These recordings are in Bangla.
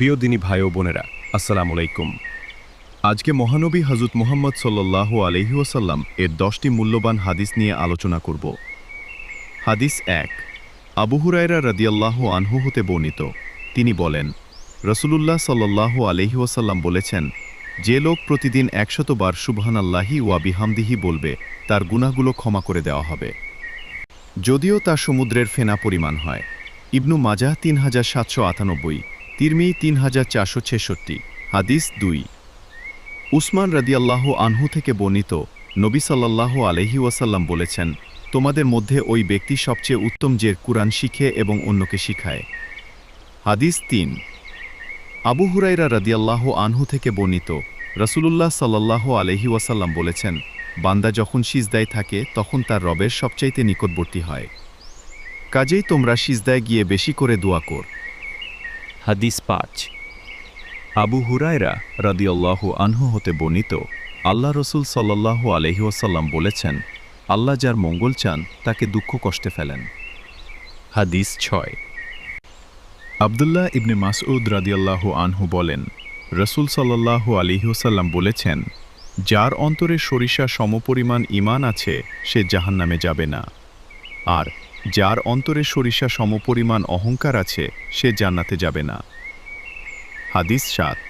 প্রিয় দিনী ভাই ও বোনেরা, আসসালামু আলাইকুম। আজকে মহানবী হযরত মুহাম্মদ সাল্লাল্লাহু আলাইহি ওয়াসাল্লাম এর 10টি মূল্যবান হাদিস নিয়ে আলোচনা করব। হাদিস 1। আবু হুরায়রা রাদিয়াল্লাহু আনহু হতে বর্ণিত, তিনি বলেন, রাসূলুল্লাহ সাল্লাল্লাহু আলাইহি ওয়াসাল্লাম বলেছেন, যে লোক প্রতিদিন 100 বার সুবহানাল্লাহি ওয়া বিহামদিহি বলবে, তার গুনাহগুলো ক্ষমা করে দেওয়া হবে, যদিও তা সমুদ্রের ফেনা পরিমাণ হয়। ইবনু মাজাহ 3798, তিরমিজি 3466। হাদিস 2। উসমান রাদিয়াল্লাহু আনহু থেকে বর্ণিত, নবী সাল্লাল্লাহু আলাইহি ওয়াসাল্লাম বলেছেন, তোমাদের মধ্যে ওই ব্যক্তি সবচেয়ে উত্তম যে কুরআন শিখে এবং অন্যকে শিখায়। হাদিস 3। আবু হুরায়রা রাদিয়াল্লাহু আনহু থেকে বর্ণিত, রাসূলুল্লাহ সাল্লাল্লাহু আলাইহি ওয়াসাল্লাম বলেছেন, বান্দা যখন সিজদায় থাকে তখন তার রবের সবচাইতে নিকটবর্তী হয়, কাজেই তোমরা সিজদায় গিয়ে বেশি করে দোয়া কর। হাদিস 5। আবু হুরায়রা রাদিয়াল্লাহু আনহু হতে বর্ণিত, আল্লাহ রসুল সাল্লাল্লাহু আলাইহি ওয়াসাল্লাম বলেছেন, আল্লাহ যার মঙ্গল চান তাকে দুঃখ কষ্টে ফেলেন। হাদিস 6। আব্দুল্লাহ ইবনে মাসউদ রাদিয়াল্লাহু আনহু বলেন, রসুল সাল্লাল্লাহু আলাইহি ওয়াসাল্লাম বলেছেন, যার অন্তরে সরিষা সমপরিমাণ ঈমান আছে সে জাহান্নামে যাবে না, আর যার অন্তরে সরিষা সমপরিমাণ অহংকার আছে সে জান্নাতে যাবে না। হাদিস 7।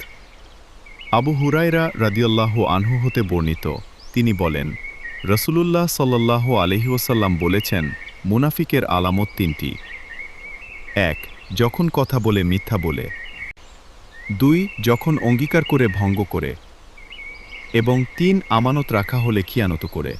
আবু হুরায়রা রাদিয়াল্লাহু আনহু হতে বর্ণিত, তিনি বলেন, রাসূলুল্লাহ সাল্লাল্লাহু আলাইহি ওয়াসাল্লাম বলেছেন, মুনাফিকের আলামত 3টি। 1. যখন কথা বলে মিথ্যা বলে। 2. যখন অঙ্গীকার করে ভঙ্গ করে। এবং 3. আমানত রাখা হলে খিয়ানত করে।